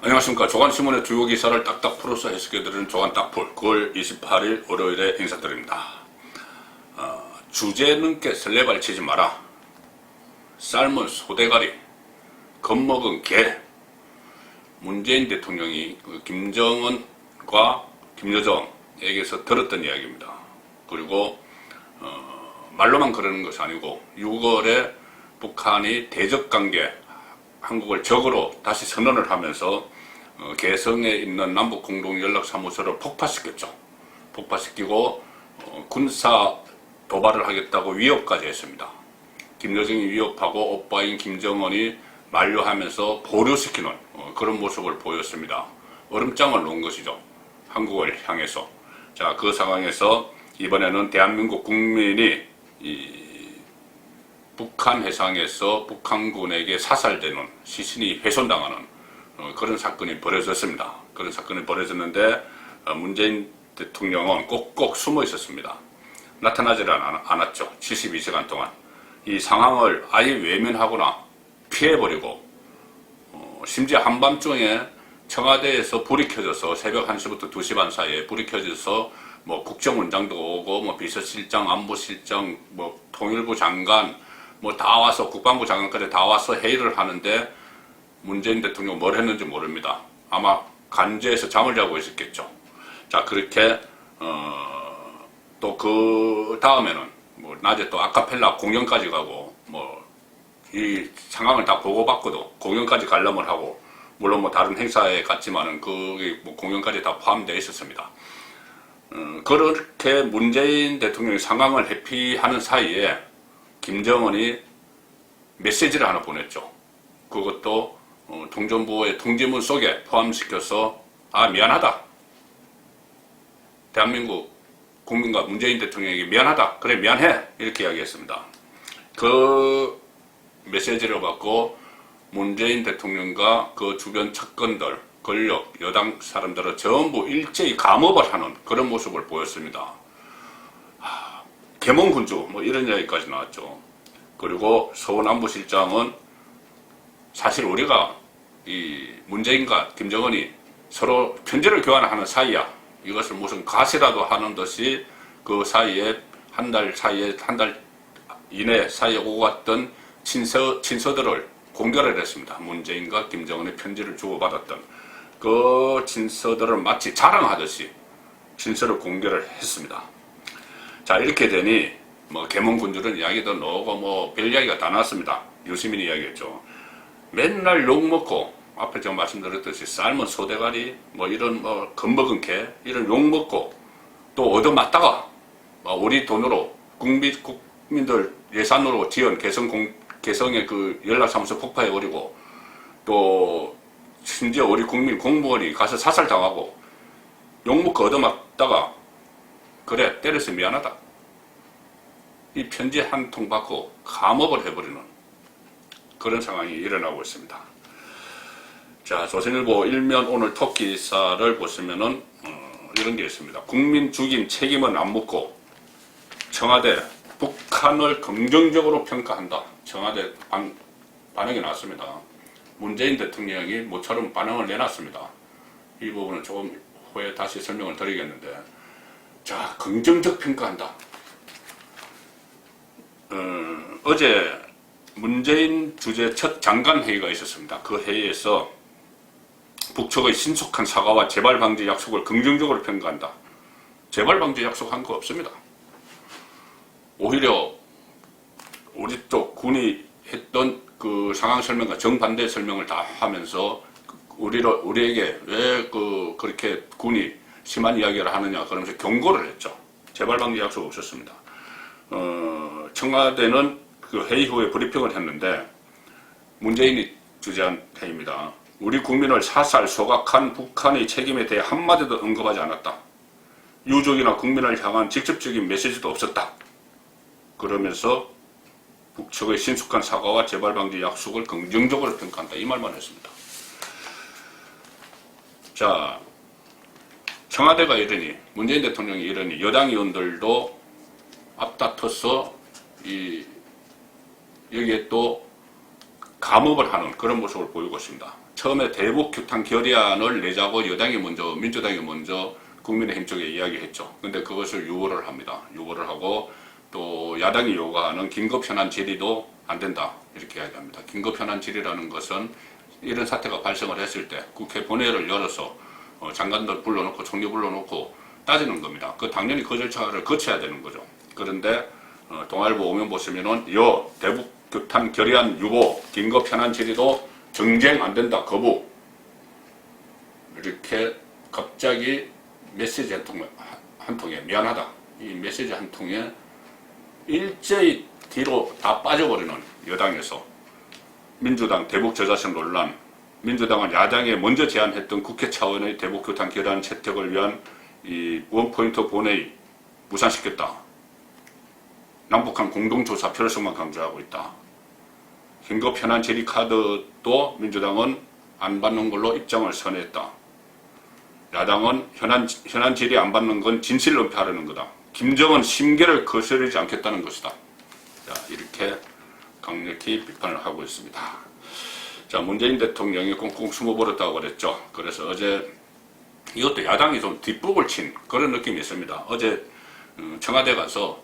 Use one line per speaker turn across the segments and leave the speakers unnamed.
안녕하십니까. 조간신문의 주요 기사를 딱딱 풀어서 해석해드리는 조간 딱풀 9월 28일 월요일에 인사드립니다. 주제 넘게 설레발 치지 마라. 삶은 소대가리, 겁먹은 개. 문재인 대통령이 김정은과 김여정에게서 들었던 이야기입니다. 그리고 말로만 그러는 것이 아니고 6월에 북한이 대적관계, 한국을 적으로 다시 선언을 하면서 개성에 있는 남북공동연락사무소를 폭파시켰죠. 폭파시키고 군사 도발을 하겠다고 위협까지 했습니다. 김여정이 위협하고 오빠인 김정은이 만류하면서 보류시키는 그런 모습을 보였습니다. 얼음장을 놓은 것이죠. 한국을 향해서. 자, 그 상황에서 이번에는 대한민국 국민이 북한 해상에서 북한군에게 사살되는, 시신이 훼손당하는 그런 사건이 벌어졌습니다. 그런 사건이 벌어졌는데 문재인 대통령은 꼭꼭 숨어 있었습니다. 나타나지 않았죠. 72시간 동안. 이 상황을 아예 외면하거나 피해버리고 심지어 한밤중에 청와대에서 불이 켜져서 새벽 1시부터 2시 반 사이에 불이 켜져서 뭐 국정원장도 오고 뭐 비서실장, 안보실장, 뭐 통일부 장관 뭐 다 와서 국방부 장관까지 다 와서 회의를 하는데 문재인 대통령 뭘 했는지 모릅니다. 아마 간제에서 잠을 자고 있었겠죠. 자, 그렇게 또 그 다음에는 뭐 낮에 또 아카펠라 공연까지 가고 뭐 이 상황을 다 보고받고도 공연까지 관람을 하고, 물론 뭐 다른 행사에 갔지만은 그 뭐 공연까지 다 포함되어 있었습니다. 그렇게 문재인 대통령이 상황을 회피하는 사이에 김정은이 메시지를 하나 보냈죠. 그것도 통전부의 통지문 속에 포함시켜서 미안하다. 대한민국 국민과 문재인 대통령에게 미안하다. 그래, 미안해. 이렇게 이야기했습니다. 그 메시지를 받고 문재인 대통령과 그 주변 측근들, 권력, 여당 사람들은 전부 일제히 감업을 하는 그런 모습을 보였습니다. 계몽군주 뭐 이런 이야기까지 나왔죠. 그리고 서훈 안보실장은 사실 우리가 이 문재인과 김정은이 서로 편지를 교환하는 사이야. 이것을 무슨 가시라도 하는 듯이 그 사이에 한 달 이내 사이에 오고 갔던 친서들을 공개를 했습니다. 문재인과 김정은의 편지를 주고받았던 그 친서들을 마치 자랑하듯이 친서를 공개를 했습니다. 자, 이렇게 되니 뭐 계몽군주는 이야기도 나오고 뭐 별 이야기가 다 나왔습니다. 유시민 이야기했죠. 맨날 욕먹고 앞에 제가 말씀드렸듯이 삶은 소대가리 뭐 이런 뭐 겁먹은 개 이런 욕먹고 또 얻어맞다가 우리 돈으로 국민들 예산으로 지은 개성의 그 연락사무소 폭파해버리고 또 심지어 우리 국민 공무원이 가서 사살당하고 욕먹고 얻어맞다가 그래 때려서 미안하다. 이 편지 한 통 받고 감옥을 해버리는 그런 상황이 일어나고 있습니다. 자, 조선일보 일면 오늘 톱 기사를 보시면은 이런 게 있습니다. 국민 죽임 책임은 안 묻고 청와대 북한을 긍정적으로 평가한다. 청와대 반응이 나왔습니다. 문재인 대통령이 모처럼 반응을 내놨습니다. 이 부분은 조금 후에 다시 설명을 드리겠는데, 자, 긍정적 평가한다. 어제 문재인 주재 첫 장관회의가 있었습니다. 그 회의에서 북측의 신속한 사과와 재발 방지 약속을 긍정적으로 평가한다. 재발 방지 약속한 거 없습니다. 오히려 우리 쪽 군이 했던 그 상황 설명과 정반대 설명을 다 하면서 우리에게 왜 그렇게 군이 심한 이야기를 하느냐 그러면서 경고를 했죠. 재발 방지 약속 없었습니다. 청와대는 그 회의 후에 브리핑을 했는데 문재인이 주재한 회의입니다. 우리 국민을 사살, 소각한 북한의 책임에 대해 한마디도 언급하지 않았다. 유족이나 국민을 향한 직접적인 메시지도 없었다. 그러면서 북측의 신속한 사과와 재발 방지 약속을 긍정적으로 평가한다. 이 말만 했습니다. 자, 청와대가 이러니, 문재인 대통령이 이러니 여당 의원들도 앞다퉈서 여기에 또 감업을 하는 그런 모습을 보이고 있습니다. 처음에 대북 규탄 결의안을 내자고 여당이 먼저, 민주당이 먼저 국민의힘 쪽에 이야기했죠. 근데 그것을 유보를 합니다. 유보를 하고 또 야당이 요구하는 긴급 현안 질의도 안 된다. 이렇게 이야기합니다. 긴급 현안 질의라는 것은 이런 사태가 발생을 했을 때 국회 본회의를 열어서 장관들 불러놓고 총리 불러놓고 따지는 겁니다. 그 당연히 그 절차를 거쳐야 되는 거죠. 그런데 동아일보 오면 보시면은 대북 규탄 결의안 유보 긴급 현안 질의도 정쟁 안 된다 거부 이렇게 갑자기 메시지 한 통에 미안하다 이 메시지 한 통에 일제히 뒤로 다 빠져버리는 여당에서 민주당 대북 저자식 논란 민주당은 야당에 먼저 제안했던 국회 차원의 대북 규탄 결의안 채택을 위한 이 원포인트 본회의 무산시켰다. 남북한 공동조사 필요성만 강조하고 있다. 긴급 현안 질의 카드도 민주당은 안 받는 걸로 입장을 선회했다. 야당은 현안 질의 안 받는 건 진실 은폐하려는 거다. 김정은 심계를 거스르지 않겠다는 것이다. 자, 이렇게 강력히 비판을 하고 있습니다. 자, 문재인 대통령이 꽁꽁 숨어버렸다고 그랬죠. 그래서 어제 이것도 야당이 좀 뒷북을 친 그런 느낌이 있습니다. 어제 청와대 가서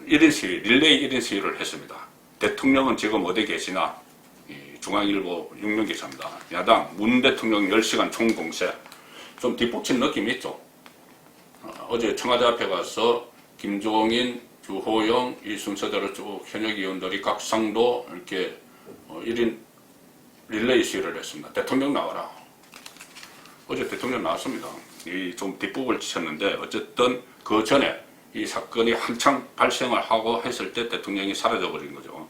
1인 시위, 릴레이 1인 시위를 했습니다. 대통령은 지금 어디 계시나? 중앙일보 6면 기사입니다. 야당 문 대통령 10시간 총공세. 좀 뒷북친 느낌이 있죠. 어제 청와대 앞에 가서 김종인, 주호영 이 순서대로 쭉 현역 의원들이 각상도 이렇게 1인 릴레이 시위를 했습니다. 대통령 나와라. 어제 대통령 나왔습니다. 이 좀 뒷북을 치셨는데 어쨌든 그 전에 이 사건이 한창 발생을 하고 했을 때 대통령이 사라져버린 거죠.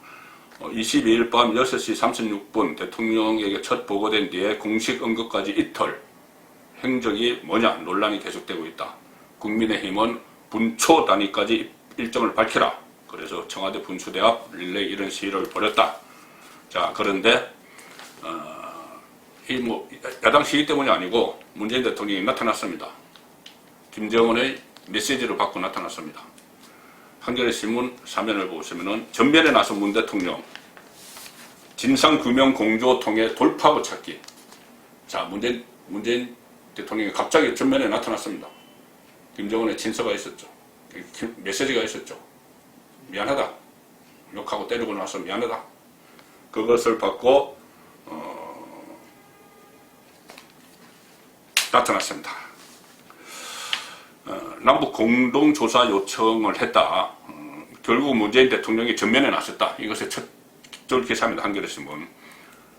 22일 밤 6시 36분 대통령에게 첫 보고된 뒤에 공식 언급까지 이틀 행적이 뭐냐 논란이 계속되고 있다. 국민의힘은 분초 단위까지 일정을 밝히라. 그래서 청와대 분수대 앞 릴레이 이런 시위를 벌였다. 자, 그런데 야당 시위 때문이 아니고 문재인 대통령이 나타났습니다. 김정은의 메시지를 받고 나타났습니다. 한겨레신문 사면을 보시면은 전면에 나선 문 대통령 진상규명 공조 통해 돌파구 찾기. 자, 문재인 대통령이 갑자기 전면에 나타났습니다. 김정은의 진서가 있었죠. 메시지가 있었죠. 미안하다. 욕하고 때리고 나서 미안하다. 그것을 받고 나타났습니다. 남북 공동조사 요청을 했다. 결국 문재인 대통령이 전면에 나섰다. 이것의 첫 기사입니다. 한겨레신문.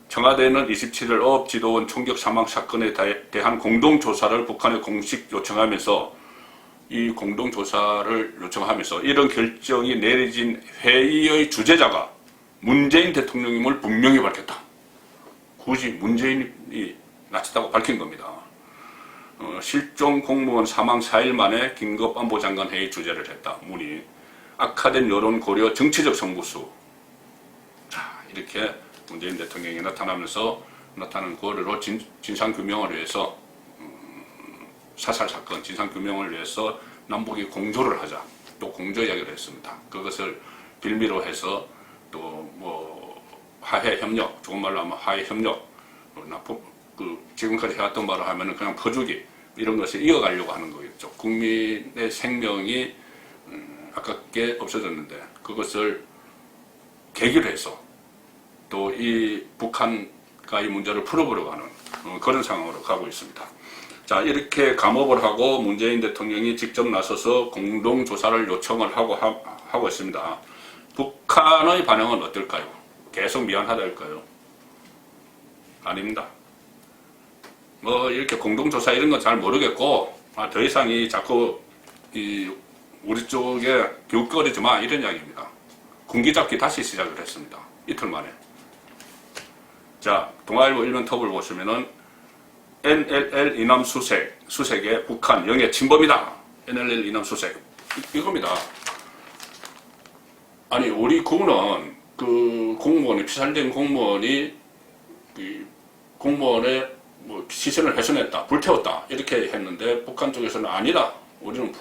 청와대는 27일 어업지도원 총격 사망 사건에 대한 공동조사를 북한에 공식 요청하면서 이 공동조사를 요청하면서 이런 결정이 내려진 회의의 주재자가 문재인 대통령임을 분명히 밝혔다. 굳이 문재인이 낫했다고 밝힌 겁니다. 실종 공무원 사망 4일 만에 긴급 안보장관 회의 주재를 했다. 문이 악화된 여론 고려 정치적 성부수. 자, 이렇게 문재인 대통령이 나타나면서 나타난 거를 진상규명을 위해서 사살 사건 진상규명을 위해서 남북이 공조를 하자. 또 공조 이야기를 했습니다. 그것을 빌미로 해서 또 뭐 화해 협력, 좋은 말로 하면 화해 협력, 지금까지 해왔던 말을 하면은 그냥 퍼주기 이런 것을 이어가려고 하는 거겠죠. 국민의 생명이 아깝게 없어졌는데 그것을 계기로 해서 또 이 북한과 이 문제를 풀어보려고 하는 그런 상황으로 가고 있습니다. 자, 이렇게 감업을 하고 문재인 대통령이 직접 나서서 공동조사를 요청을 하고 있습니다. 북한의 반응은 어떨까요? 계속 미안하다일까요? 아닙니다. 뭐 이렇게 공동조사 이런 건 잘 모르겠고 더 이상 자꾸 우리 쪽에 기웃거리지 마 이런 이야기입니다. 군기잡기 다시 시작을 했습니다. 이틀 만에. 자, 동아일보 일면 톱을 보시면은 NLL 이남 수색에 북한 영해 침범이다. NLL 이남 수색 이겁니다. 아니 우리 군은 그 공무원이 피살된 공무원이 공무원의 뭐 시신을 훼손했다, 불태웠다 이렇게 했는데 북한 쪽에서는 아니다. 우리는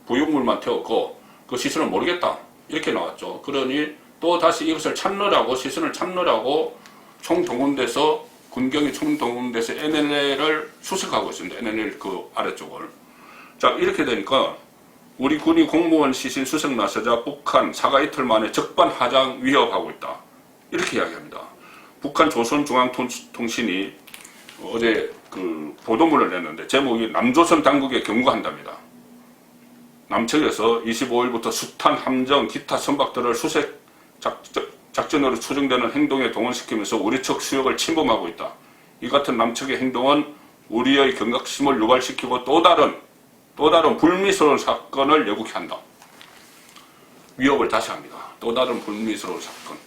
부유물만 태웠고 그 시신을 모르겠다 이렇게 나왔죠. 그러니 또 다시 이것을 찾느라고 시신을 찾느라고 총동원돼서 군경이 총동원돼서 NLL을 수색하고 있습니다. NLL 그 아래쪽을. 자, 이렇게 되니까 우리 군이 공무원 시신 수색 나서자 북한 사가 이틀 만에 적반 하장 위협하고 있다. 이렇게 이야기합니다. 북한 조선중앙통신이 어제 그 보도문을 냈는데 제목이 남조선 당국에 경고한답니다. 남측에서 25일부터 숱한 함정, 기타 선박들을 수색 작전으로 추정되는 행동에 동원시키면서 우리 측 수역을 침범하고 있다. 이 같은 남측의 행동은 우리의 경각심을 유발시키고 또 다른 불미스러운 사건을 예고케 한다. 위협을 다시 합니다. 또 다른 불미스러운 사건.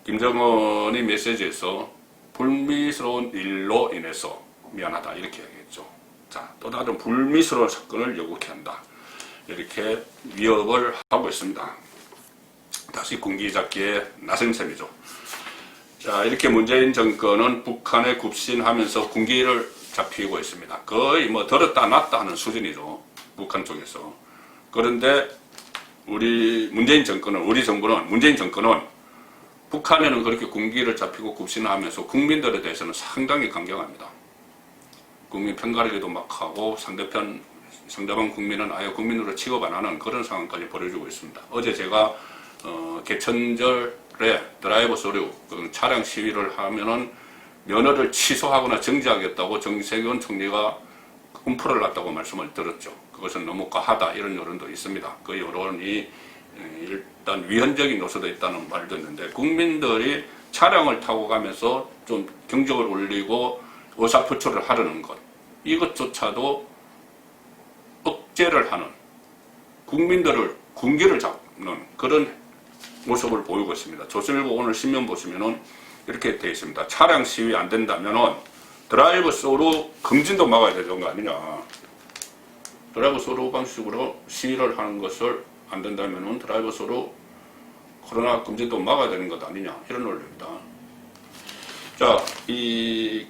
김정은이 메시지에서 불미스러운 일로 인해서 미안하다 이렇게 얘기했죠. 자, 또 다른 불미스러운 사건을 예고케 한다. 이렇게 위협을 하고 있습니다. 다시 군기 잡기에 나선 셈이죠. 자, 이렇게 문재인 정권은 북한에 굽신하면서 군기를 잡히고 있습니다. 거의 뭐 들었다 놨다 하는 수준이죠. 북한 쪽에서. 그런데 우리 정부는 문재인 정권은 북한에는 그렇게 군기를 잡히고 굽신하면서 국민들에 대해서는 상당히 강경합니다. 국민 편가르기도 막 하고 상대방 국민은 아예 국민으로 취급 안 하는 그런 상황까지 벌어지고 있습니다. 어제 제가 개천절에 드라이버 서류 차량 시위를 하면은 면허를 취소하거나 정지하겠다고 정세균 총리가 움프를 놨다고 말씀을 들었죠. 그것은 너무 과하다 이런 여론도 있습니다. 그 여론이 일단 위헌적인 요소도 있다는 말도 있는데 국민들이 차량을 타고 가면서 좀 경적을 울리고 의사표출을 하려는 것 이것조차도 억제를 하는 국민들을 군기를 잡는 그런 모습을 보이고 있습니다. 조선일보 오늘 신문 보시면은 이렇게 되어 있습니다. 차량 시위 안 된다면은 드라이브 스루 금진도 막아야 되는 거 아니냐. 드라이브 스루 방식으로 시위를 하는 것을 안 된다면은 드라이브 스루 코로나 금진도 막아야 되는 것 아니냐. 이런 논리입니다. 자, 이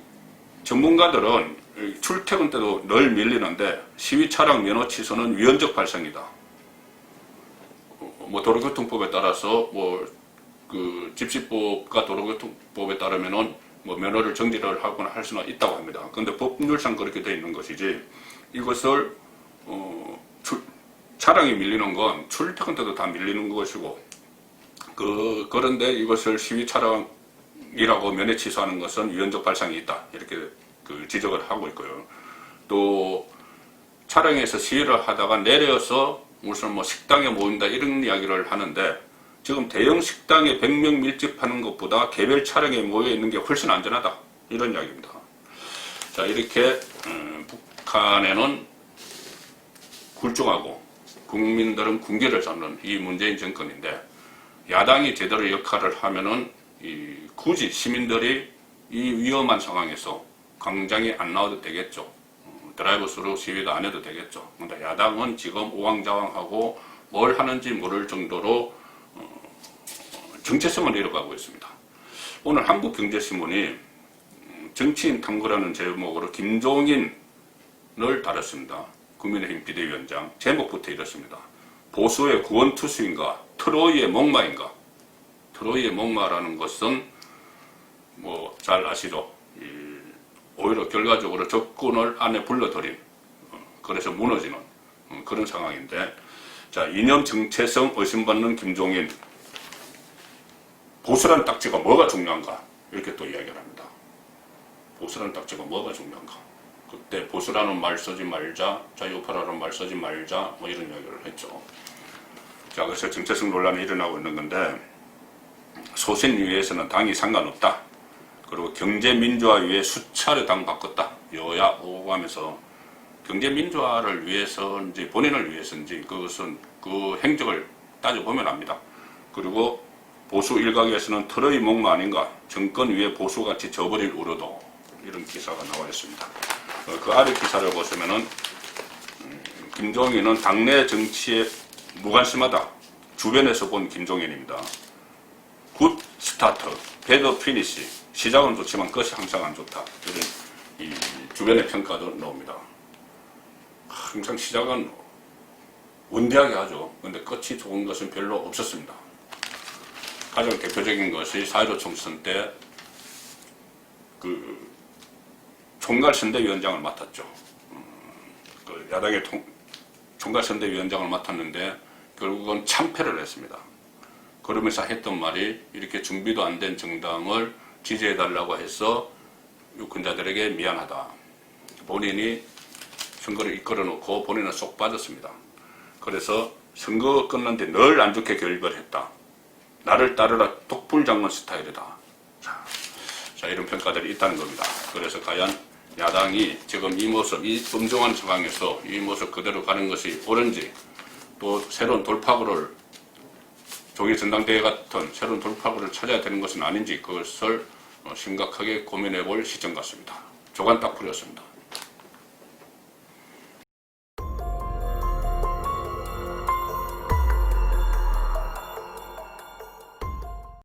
전문가들은 출퇴근 때도 늘 밀리는데 시위 차량 면허 취소는 위헌적 발생이다. 뭐 도로교통법에 따라서 그 집시법과 도로교통법에 따르면은 뭐 면허를 정지를 하거나 할 수는 있다고 합니다. 그런데 법률상 그렇게 되어 있는 것이지 이것을 차량이 밀리는 건 출퇴근 때도 다 밀리는 것이고 그런데 이것을 시위 차량이라고 면허 취소하는 것은 위헌적 발생이 있다 이렇게 그 지적을 하고 있고요. 또 차량에서 시위를 하다가 내려서 무슨 뭐 식당에 모인다 이런 이야기를 하는데 지금 대형 식당에 100명 밀집하는 것보다 개별 차량에 모여 있는 게 훨씬 안전하다 이런 이야기입니다. 자, 이렇게 북한에는 굴종하고 국민들은 군기를 잡는 이 문재인 정권인데 야당이 제대로 역할을 하면은 굳이 시민들이 이 위험한 상황에서 광장에 안 나와도 되겠죠. 드라이브 스루 시위도 안 해도 되겠죠. 근데 야당은 지금 우왕좌왕하고 뭘 하는지 모를 정도로 정체성을 잃어가고 있습니다. 오늘 한국경제신문이 정치인 탐구라는 제목으로 김종인을 다뤘습니다. 국민의힘 비대위원장. 제목부터 이렇습니다. 보수의 구원투수인가 트로이의 목마인가. 트로이의 목마라는 것은 뭐 잘 아시죠. 오히려 결과적으로 적군을 안에 불러들인 그래서 무너지는 그런 상황인데 자, 이념 정체성 의심받는 김종인 보수란 딱지가 뭐가 중요한가 이렇게 또 이야기를 합니다. 보수란 딱지가 뭐가 중요한가 그때 보수라는 말 쓰지 말자 자유파라는 말 쓰지 말자 뭐 이런 이야기를 했죠. 자, 그래서 정체성 논란이 일어나고 있는 건데 소신 위에서는 당이 상관없다. 그리고 경제민주화 위해 수차례 당 바꿨다. 여야 오가면서 경제민주화를 위해서인지 본인을 위해서인지 그것은 그 행적을 따져보면 압니다. 그리고 보수 일각에서는 트로이 목마 아닌가 정권 위에 보수같이 져버릴 우려도 이런 기사가 나와 있습니다. 그 아래 기사를 보시면은 김종인은 당내 정치에 무관심하다. 주변에서 본 김종인입니다. 굿 스타트, 배드 피니시. 시작은 좋지만 끝이 항상 안 좋다. 이런 이 주변의 평가도 나옵니다. 항상 시작은 원대하게 하죠. 근데 끝이 좋은 것은 별로 없었습니다. 가장 대표적인 것이 4.15 총선 때 그 총괄선대위원장을 맡았죠. 그 야당의 총괄선대위원장을 맡았는데 결국은 참패를 했습니다. 그러면서 했던 말이 이렇게 준비도 안 된 정당을 지지해달라고 해서 유권자들에게 미안하다. 본인이 선거를 이끌어 놓고 본인은 쏙 빠졌습니다. 그래서 선거 끝난 뒤 늘 안 좋게 결별을 했다. 나를 따르라 독불장군 스타일이다. 자, 이런 평가들이 있다는 겁니다. 그래서 과연 야당이 지금 이 모습, 이 엄중한 상황에서 이 모습 그대로 가는 것이 옳은지, 또 새로운 돌파구를, 종이전당대회 같은 새로운 돌파구를 찾아야 되는 것은 아닌지, 그것을 심각하게 고민해 볼 시점 같습니다. 조간 딱 풀렸습니다.